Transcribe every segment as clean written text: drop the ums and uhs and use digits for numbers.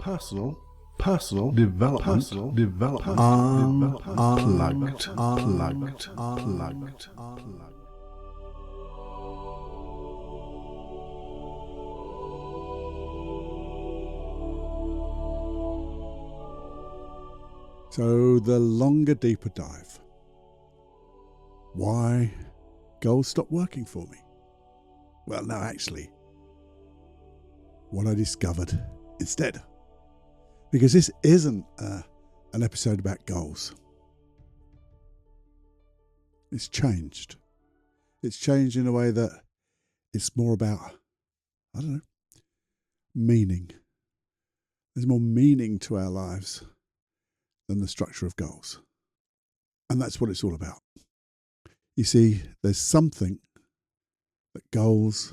personal development, unplugged. So the longer, deeper dive. Why goals stop working for me? Well, no, actually, what I discovered instead. Because this isn't an episode about goals. It's changed. It's changed in a way that it's more about, I don't know, meaning. There's more meaning to our lives than the structure of goals. And that's what it's all about. You see, there's something that goals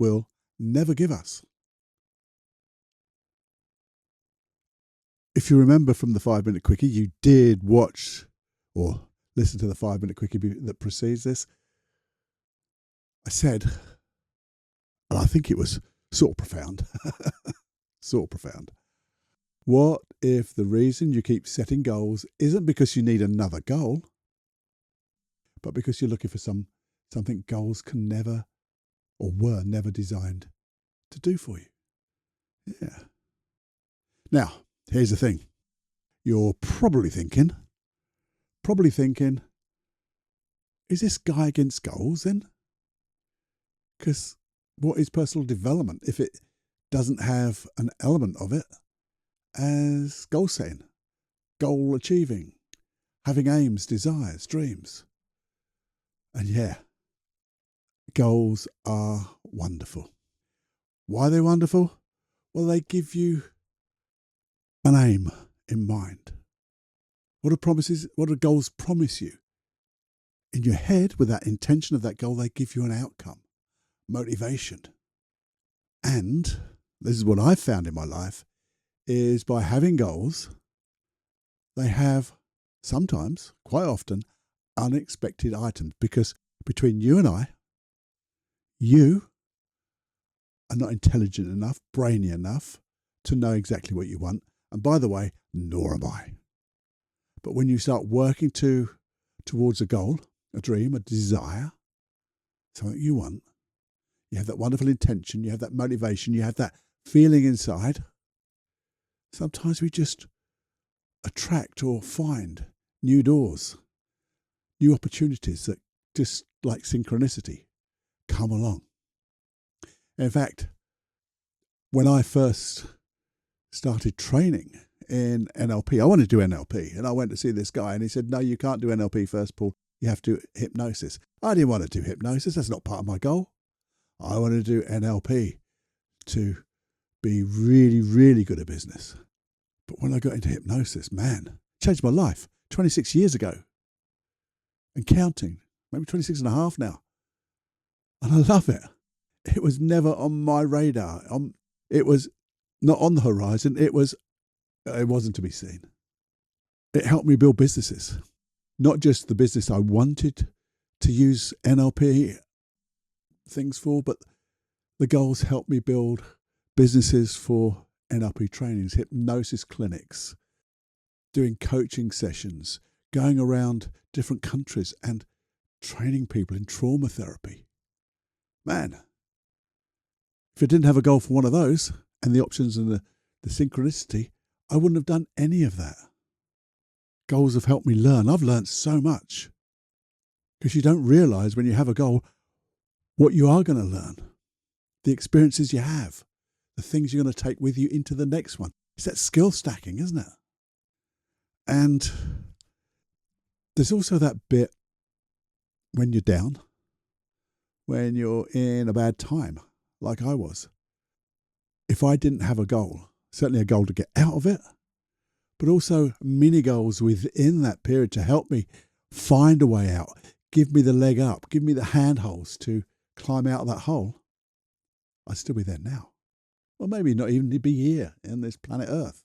will never give us. If you remember from the 5-Minute Quickie, you did watch or listen to the 5-Minute Quickie that precedes this. I said, and I think it was sort of profound, what if the reason you keep setting goals isn't because you need another goal, but because you're looking for something goals can never or were never designed to do for you? Yeah. Now, here's the thing. You're probably thinking, is this guy against goals then? Because what is personal development if it doesn't have an element of it as goal setting, goal achieving, having aims, desires, dreams? And yeah, goals are wonderful. Why are they wonderful? Well, they give you an aim in mind. What do goals promise you? In your head, with that intention of that goal, they give you an outcome, motivation. And this is what I've found in my life, is by having goals, they have sometimes, quite often, unexpected items, because between you and I, you are not intelligent enough, brainy enough to know exactly what you want. And by the way, nor am I. But when you start working towards a goal, a dream, a desire, something you want, you have that wonderful intention, you have that motivation, you have that feeling inside. Sometimes we just attract or find new doors, new opportunities that just like synchronicity come along. In fact, when I first started training in NLP, I wanted to do NLP, and I went to see this guy and he said, no, you can't do NLP first, Paul. You have to do hypnosis. I didn't want to do hypnosis. That's not part of my goal. I wanted to do NLP to be really, really good at business. But when I got into hypnosis, man, it changed my life 26 years ago and counting, maybe 26 and a half now. And I love it. It was never on my radar. It was not on the horizon. It wasn't to be seen. It helped me build businesses, not just the business I wanted to use NLP things for, but the goals helped me build businesses for NLP trainings, hypnosis clinics, doing coaching sessions, going around different countries and training people in trauma therapy. Man, if I didn't have a goal for one of those and the options and the synchronicity, I wouldn't have done any of that. Goals have helped me learn. I've learned so much because you don't realize when you have a goal what you are going to learn, the experiences you have, the things you're going to take with you into the next one. It's that skill stacking, isn't it? And there's also that bit when you're down, when you're in a bad time, like I was. If I didn't have a goal, certainly a goal to get out of it, but also mini goals within that period to help me find a way out, give me the leg up, give me the handholds to climb out of that hole, I'd still be there now. Or maybe not even be here in this planet Earth.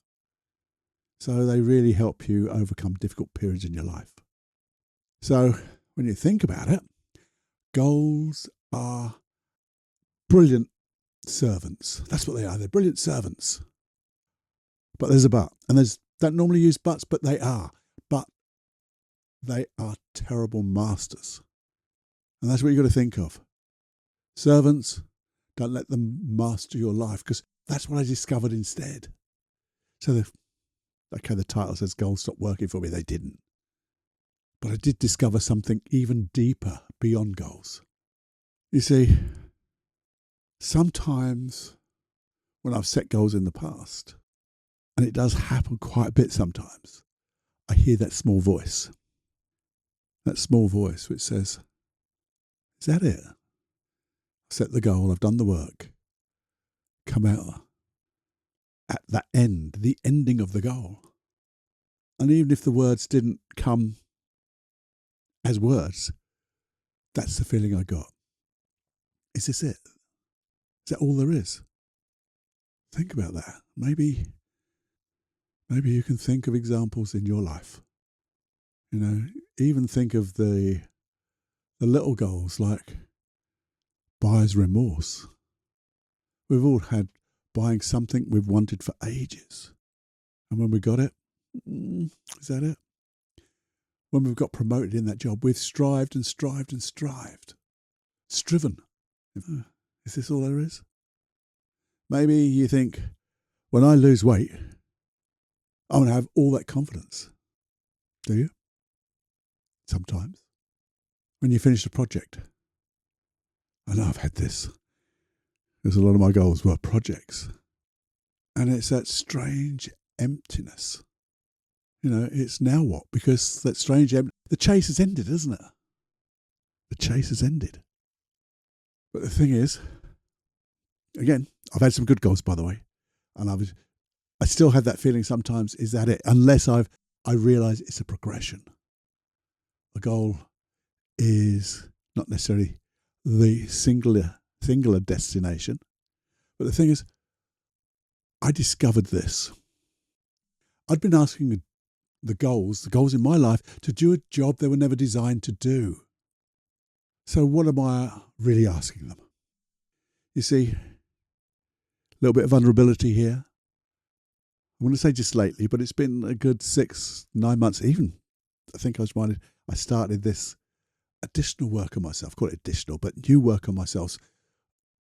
So they really help you overcome difficult periods in your life. So when you think about it, goals are brilliant servants. That's what they are. They're brilliant servants. But there's a but. And don't normally use buts, but they are. But they are terrible masters. And that's what you've got to think of. Servants, don't let them master your life, because that's what I discovered instead. So, the title says goals stopped working for me. They didn't. But I did discover something even deeper beyond goals. You see, sometimes when I've set goals in the past, and it does happen quite a bit sometimes, I hear that small voice. That small voice which says, is that it? I've set the goal, I've done the work. Come out at the ending of the goal. And even if the words didn't come as words, that's the feeling I got. Is this it? Is that all there is? Think about that. Maybe you can think of examples in your life. Even think of the little goals like buyer's remorse. We've all had buying something we've wanted for ages. And when we got it, is that it? When we've got promoted in that job, we've strived and strived and strived. Striven. Is this all there is? Maybe you think, when I lose weight, I'm going to have all that confidence. Do you? Sometimes. When you finish a project. I know I've had this. Because a lot of my goals were projects. And it's that strange emptiness. It's now what? Because that strange the chase has ended, isn't it? The chase has ended. But the thing is, again, I've had some good goals, by the way. And I still have that feeling sometimes, is that it? Unless I realise it's a progression. The goal is not necessarily the singular destination. But the thing is, I discovered this. I'd been asking the goals in my life, to do a job they were never designed to do. So what am I really asking them? You see, a little bit of vulnerability here. I want to say just lately, but it's been a good 6-9 months even. I think I started this additional work on myself, call it additional, but new work on myself,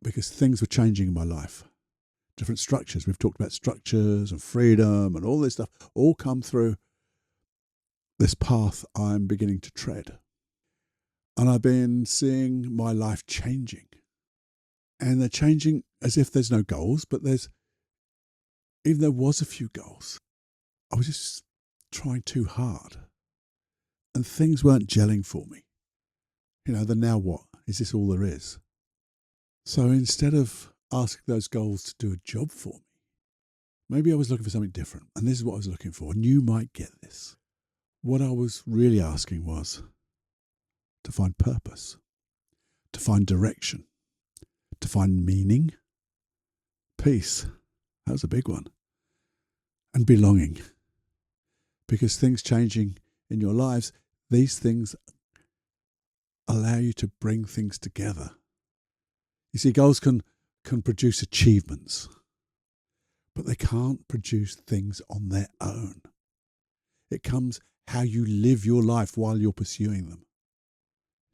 because things were changing in my life. Different structures. We've talked about structures and freedom and all this stuff, all come through this path I'm beginning to tread. And I've been seeing my life changing. And they're changing as if there's no goals, but even there was a few goals. I was just trying too hard. And things weren't gelling for me. The now what? Is this all there is? So instead of asking those goals to do a job for me, maybe I was looking for something different. And this is what I was looking for. And you might get this. What I was really asking was to find purpose, to find direction, to find meaning, peace. That was a big one. And belonging. Because things changing in your lives, these things allow you to bring things together. You see, goals can produce achievements, but they can't produce things on their own. It comes how you live your life while you're pursuing them.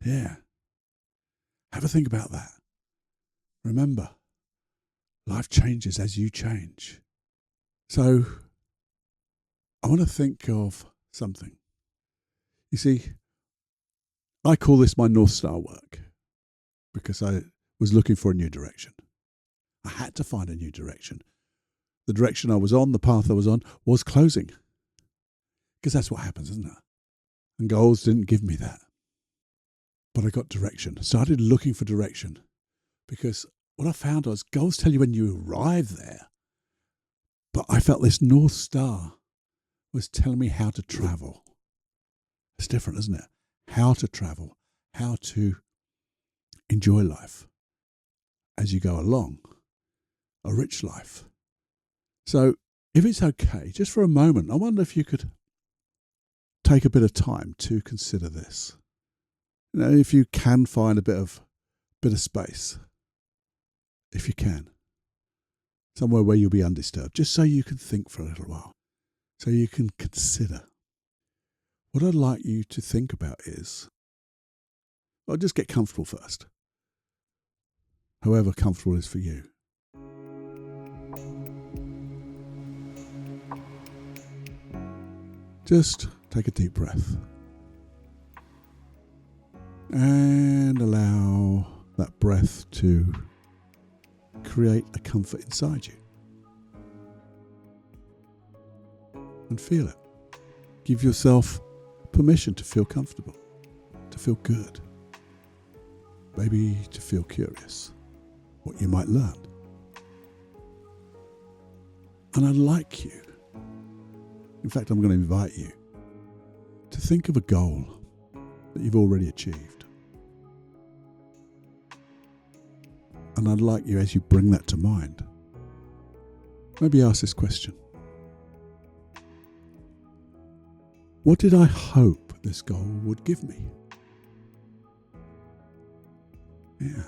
Yeah. Have a think about that. Remember, life changes as you change. So, I want to think of something. You see, I call this my North Star work because I was looking for a new direction. I had to find a new direction. The direction I was on, the path I was on, was closing. Because that's what happens, isn't it? And goals didn't give me that. But I got direction. Started looking for direction. Because what I found was goals tell you when you arrive there. But I felt this North Star was telling me how to travel. It's different, isn't it? How to travel. How to enjoy life as you go along. A rich life. So if it's okay, just for a moment, I wonder if you could take a bit of time to consider this. If you can find a bit of space, if you can. somewhere where you'll be undisturbed, just so you can think for a little while, so you can consider. What I'd like you to think about is, well, just get comfortable first, however comfortable is for you. Just take a deep breath and allow that breath to create a comfort inside you. And feel it. Give yourself permission to feel comfortable, to feel good, maybe to feel curious what you might learn. And I'd like you, in fact, I'm going to invite you to think of a goal that you've already achieved. And I'd like you, as you bring that to mind, maybe ask this question. What did I hope this goal would give me? Yeah.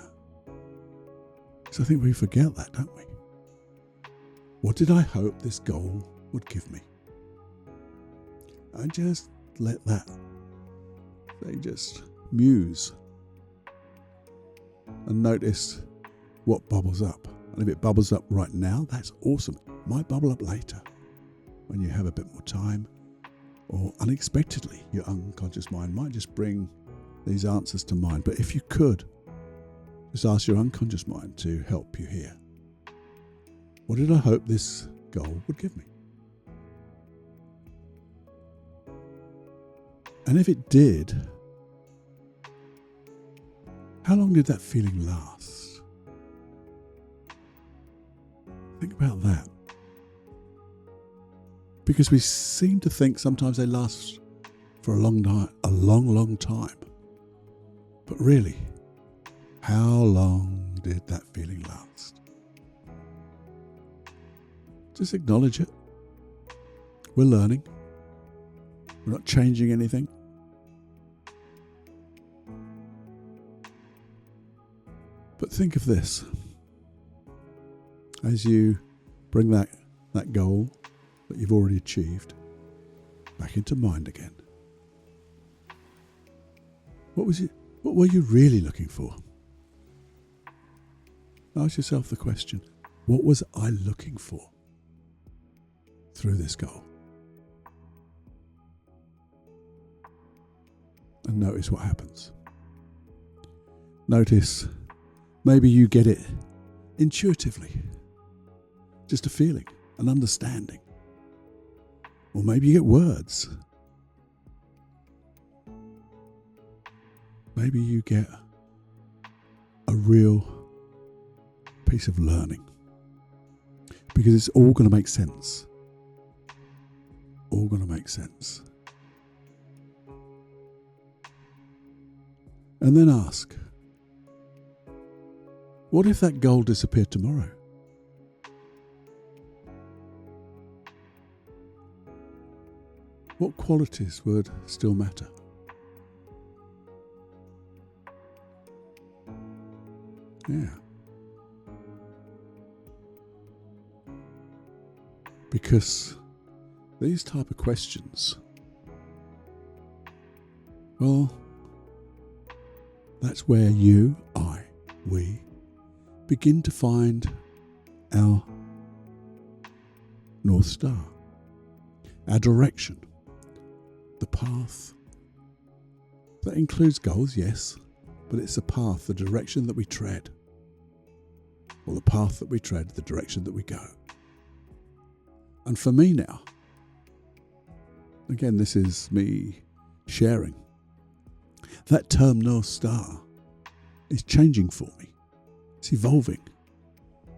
So I think we forget that, don't we? What did I hope this goal would give me? And just let that, just muse and notice what bubbles up. And if it bubbles up right now, that's awesome. It might bubble up later when you have a bit more time, or unexpectedly, your unconscious mind might just bring these answers to mind. But if you could, just ask your unconscious mind to help you here. What did I hope this goal would give me? And if it did, how long did that feeling last? Think about that. Because we seem to think sometimes they last for a long time. But really, how long did that feeling last? Just acknowledge it. We're learning. We're not changing anything. But think of this. As you bring that goal that you've already achieved back into mind again. What were you really looking for? Ask yourself the question, what was I looking for through this goal? And notice what happens. Notice maybe you get it intuitively. Just a feeling, an understanding. Or maybe you get words. Maybe you get a real piece of learning. Because it's all going to make sense. All going to make sense. And then ask, what if that goal disappeared tomorrow? What qualities would still matter? Yeah. Because these type of questions, well, that's where you, we begin to find our North Star, our direction, the path. That includes goals, yes, but it's a path, the direction that we tread. Or the path that we tread, the direction that we go. And for me now, again, this is me sharing, that term North Star is changing for me. It's evolving.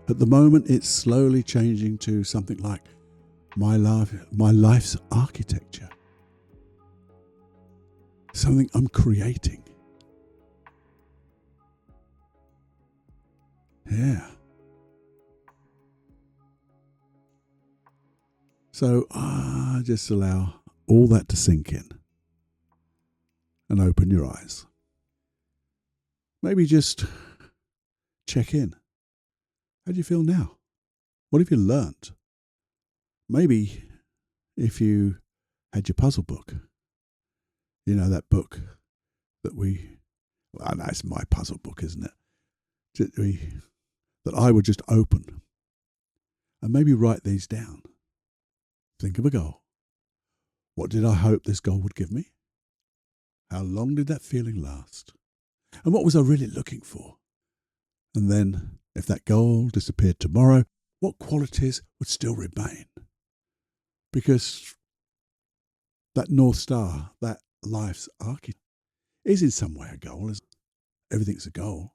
At the moment, it's slowly changing to something like my life's architecture. Something I'm creating. Yeah. So just allow all that to sink in and open your eyes. Maybe just check in. How do you feel now? What have you learnt? Maybe if you had your puzzle book, you know, that book that I know it's my puzzle book, isn't it? That I would just open and maybe write these down. Think of a goal. What did I hope this goal would give me? How long did that feeling last? And what was I really looking for? And then, if that goal disappeared tomorrow, what qualities would still remain? Because that North Star, that life's archetype, is in some way a goal. Everything's a goal.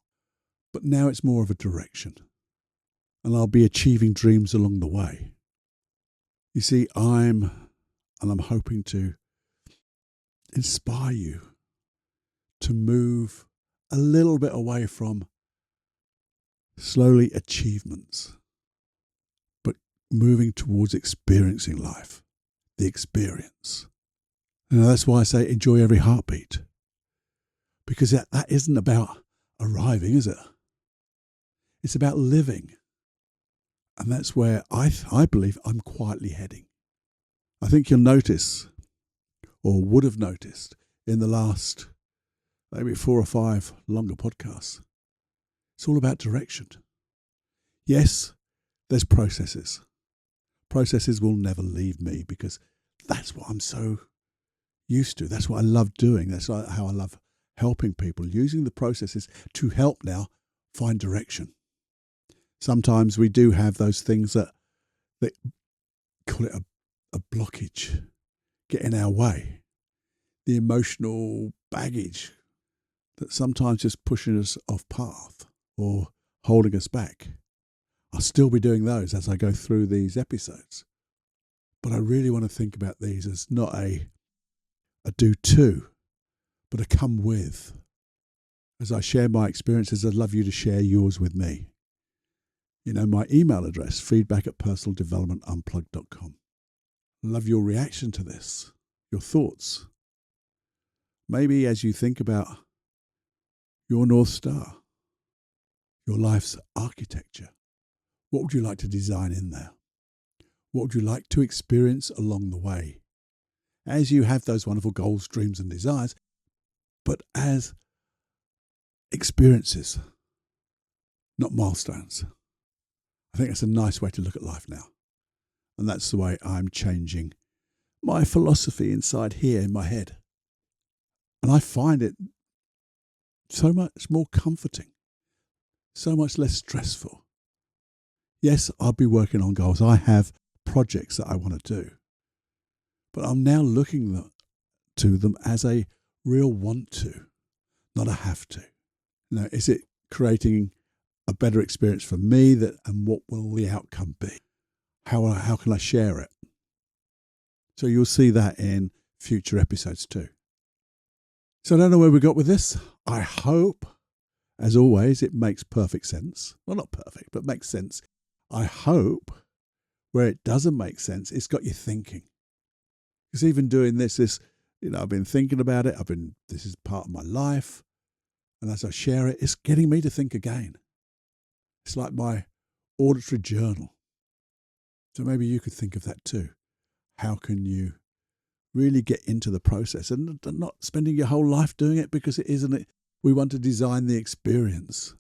But now it's more of a direction. And I'll be achieving dreams along the way. You see, I'm hoping to inspire you to move a little bit away from slowly achievements, but moving towards experiencing life, the experience. And that's why I say enjoy every heartbeat, because that isn't about arriving, is it? It's about living. And that's where I believe I'm quietly heading. I think you'll notice, or would have noticed, in the last maybe 4 or 5 longer podcasts, it's all about direction. Yes, there's processes. Processes will never leave me because that's what I'm so used to. That's what I love doing. That's how I love helping people, using the processes to help now find direction. Sometimes we do have those things that call it a blockage, get in our way. The emotional baggage that sometimes just pushing us off path or holding us back. I'll still be doing those as I go through these episodes. But I really want to think about these as not a do to, but a come with. As I share my experiences, I'd love you to share yours with me. You know, my email address, feedback@personaldevelopmentunplugged.com. Love your reaction to this, your thoughts. Maybe as you think about your North Star, your life's architecture, what would you like to design in there? What would you like to experience along the way? As you have those wonderful goals, dreams, and desires, but as experiences, not milestones. I think that's a nice way to look at life now. And that's the way I'm changing my philosophy inside here in my head. And I find it so much more comforting, so much less stressful. Yes, I'll be working on goals. I have projects that I want to do. But I'm now looking to them as a real want to, not a have to. Now, is it creating a better experience for me, and what will the outcome be? How can I share it? So you'll see that in future episodes too. So I don't know where we got with this. I hope, as always, it makes perfect sense. Well, not perfect, but makes sense. I hope where it doesn't make sense, it's got you thinking. Because even doing this, I've been thinking about it. This is part of my life. And as I share it, it's getting me to think again. It's like my auditory journal. So maybe you could think of that too. How can you really get into the process and not spending your whole life doing it, because it isn't it. We want to design the experience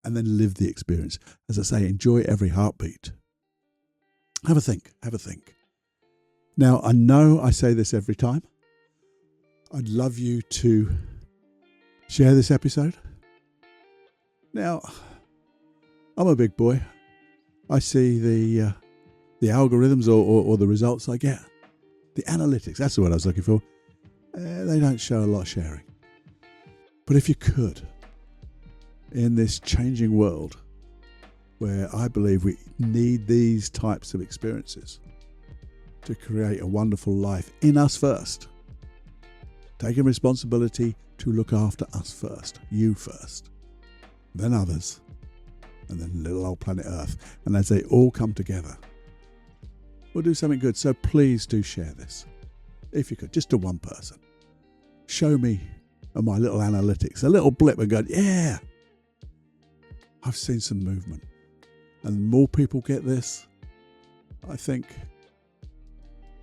and then live the experience. As I say, enjoy every heartbeat. Have a think. Now, I know I say this every time. I'd love you to share this episode. Now, I'm a big boy. I see the algorithms or the results I get. The analytics, that's the word I was looking for. They don't show a lot of sharing. But if you could, in this changing world where I believe we need these types of experiences to create a wonderful life in us first, taking responsibility to look after us first, you first, then others, and then little old planet Earth. And as they all come together, we'll do something good. So please do share this. If you could, just to one person. Show me on my little analytics, a little blip, and go, yeah, I've seen some movement. and more people get this, I think,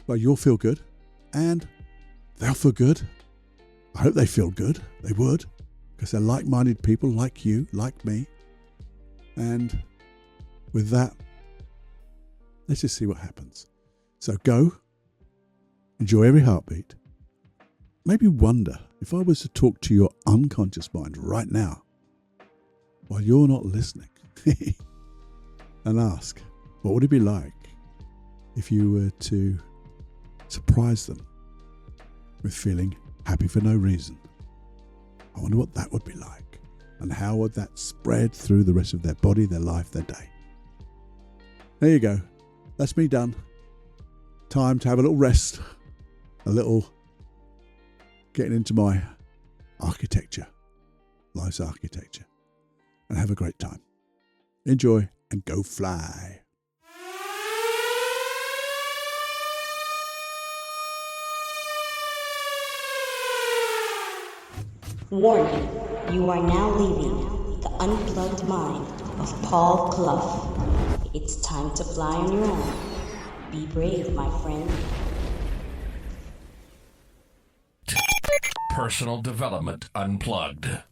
well, you'll feel good and they'll feel good. I hope they feel good. They would, because they're like-minded people like you, like me. And with that, let's just see what happens. So go, enjoy every heartbeat. Maybe wonder if I was to talk to your unconscious mind right now while you're not listening and ask, what would it be like if you were to surprise them with feeling happy for no reason? I wonder what that would be like, and how would that spread through the rest of their body, their life, their day. There you go. That's me done. Time to have a little rest, a little getting into my architecture, life's architecture, and have a great time. Enjoy and go fly. Warning, you are now leaving the unplugged mind of Paul Clough. It's time to fly on your own. Be brave, my friend. Personal Development Unplugged.